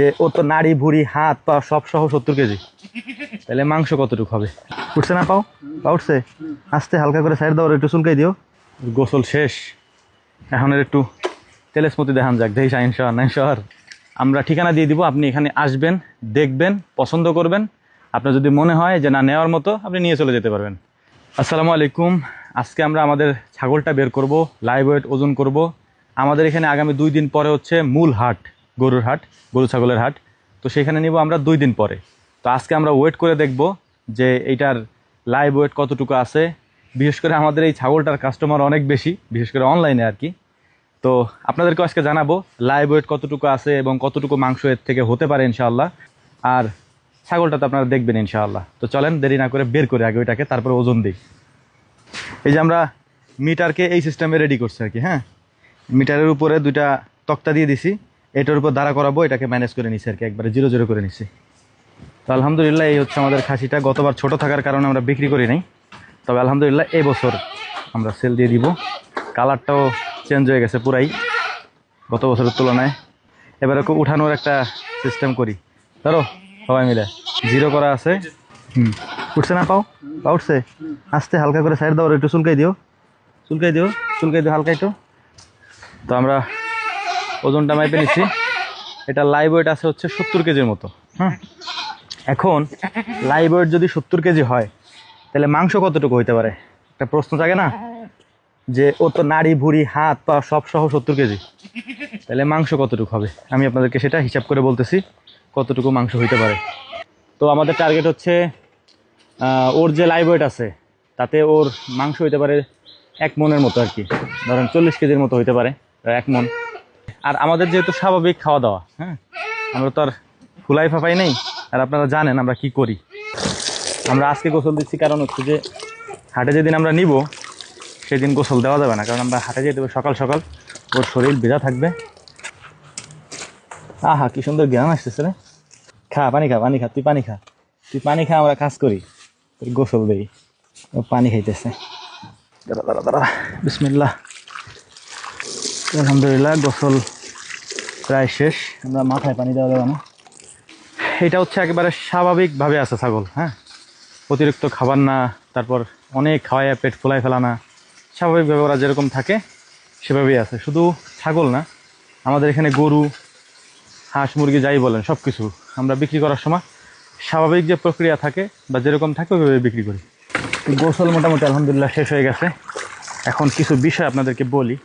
যে ও তো নাড়ি ভুড়ি হাত পা সব সহ 70 কেজি, তাহলে মাংস কতটুকু হবে? উঠছে না পাও? পা উঠছে? আস্তে হালকা করে সাইড দাও, একটু চুলকাই দিও। গোসল শেষ, এখন একটু তেলেসমতি দেখান যাক। দেখি শাহিন শহর নাই শহর। আমরা ঠিকানা দিয়ে দিব, আপনি এখানে আসবেন, দেখবেন, পছন্দ করবেন। আপনার যদি মনে হয় যে না নেওয়ার মতো, আপনি নিয়ে চলে যেতে পারবেন। আসসালামু আলাইকুম। আজকে আমরা আমাদের ছাগলটা বের করব, লাইভ ওয়েট ওজন করব। আমাদের এখানে আগামী 2 দিন পরে হচ্ছে মূল হাট, গরুর হাট, গরু ছাগলের হাট। তো সেখানে নিব আমরা 2 দিন পরে। তো আজকে আমরা ওয়েট করে দেখব যে এইটার লাইভ ওয়েট কতটুকু আছে। বিশেষ করে আমাদের এই ছাগলটার কাস্টমার অনেক বেশি, বিশেষ করে অনলাইনে আর কি। তো আপনাদেরকে আজকে জানাবো লাইভ ওয়েট কতটুকু আছে এবং কতটুকু মাংস এর থেকে হতে পারে ইনশাআল্লাহ। আর ছাগলটা তো আপনারা দেখবেন ইনশাআল্লাহ। তো চলেন দেরি না করে বের করে আগে ওইটাকে, তারপরে ওজন দিই। এই যে আমরা মিটারকে এই সিস্টেমে রেডি করছি আর কি। হ্যাঁ, মিটারের উপরে 2টা তক্তা দিয়ে দিছি, এটার উপর দাঁড়া করাবো, এটাকে ম্যানেজ করে নিছি আর কি, একবারে 0-0 করে নিছি। তো আলহামদুলিল্লাহ এই হচ্ছে আমাদের খাসিটা। গতবার ছোট থাকার কারণে আমরা বিক্রি করি নাই, তবে আলহামদুলিল্লাহ এই বছর আমরা সেল দিয়ে দিব। কালারটাও চেঞ্জ হয়ে গেছে পুরাই গত বছরের তুলনায়। এবারে উঠানোর একটা সিস্টেম করি, ধরো সবাই মিলে 0 করা আছে। উঠছে না পাও? পা উঠছে? আস্তে হালকা করে সাইড দাও, একটু চুলকাই দিও, চুলকাই দিও, চুলকাই দিও হালকা একটু। তো আমরা ওজনটা মাইপে নিচ্ছি। এটা লাইভ ওয়েট আছে হচ্ছে 70 কেজির মতো। হ্যাঁ, এখন লাইভ ওয়েট যদি 70 কেজি হয়, তাহলে মাংস কতটুকু হইতে পারে? একটা প্রশ্ন থাকে না, যে ও তো নাড়ি ভুড়ি হাত পা সব সহ 70 কেজি, তাহলে মাংস কতটুকু হবে? আমি আপনাদেরকে সেটা হিসাব করে বলতেছি কতটুকু মাংস হইতে পারে। তো আমাদের টার্গেট হচ্ছে ওর যে লাইভ ওয়েট আছে তাতে ওর মাংস হইতে পারে 1 মনের মতো আর কি। ধরেন 40 কেজির মতো হইতে পারে, 1 মন। আর আমাদের যেহেতু স্বাভাবিক খাওয়া দাওয়া, হ্যাঁ, আমরা তো আর ফুলাই ফাফাই নেই। আর আপনারা জানেন আমরা কি করি। আমরা আজকে গোসল দিচ্ছি কারণ হচ্ছে যে হাটে যেদিন আমরা নিব সেদিন গোসল দেওয়া যাবে না, কারণ আমরা হাটে যেতে হবে সকাল সকাল, ওর শরীর ভেজা থাকবে। আহা কি সুন্দর জ্ঞান আসতেছে রে। খা পানি খা, পানি খা, তুই পানি খা, তুই পানি খা, আমরা কাজ করি, তোর গোসল দেই। ও পানি খাইতেছে। দাঁড়া দাঁড়া দাঁড়া, বিসমিল্লাহ। আলহামদুলিল্লাহ গোসল প্রায় শেষ। আমরা মাথায় পানি দেওয়া যাবে না। এটা হচ্ছে একেবারে স্বাভাবিকভাবে আছে ছাগল। হ্যাঁ, অতিরিক্ত খাবার না, তারপর অনেক খাওয়াইয়া পেট ফুলাই ফেলা না, স্বাভাবিকভাবে ওরা যেরকম থাকে সেভাবেই আছে। শুধু ছাগল না, আমাদের এখানে গরু, হাঁস, মুরগি যাই বলেন সব কিছু আমরা বিক্রি করার সময় স্বাভাবিক যে প্রক্রিয়া থাকে বা যেরকম থাকে ওইভাবে বিক্রি করি। গোসল মোটামুটি আলহামদুলিল্লাহ শেষ হয়ে গেছে। এখন কিছু বিষয় আপনাদেরকে বলি।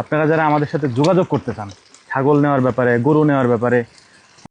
আপনারা যারা আমাদের সাথে যোগাযোগ করতে চান ছাগল নেওয়ার ব্যাপারে, গরু নেওয়ার ব্যাপারে,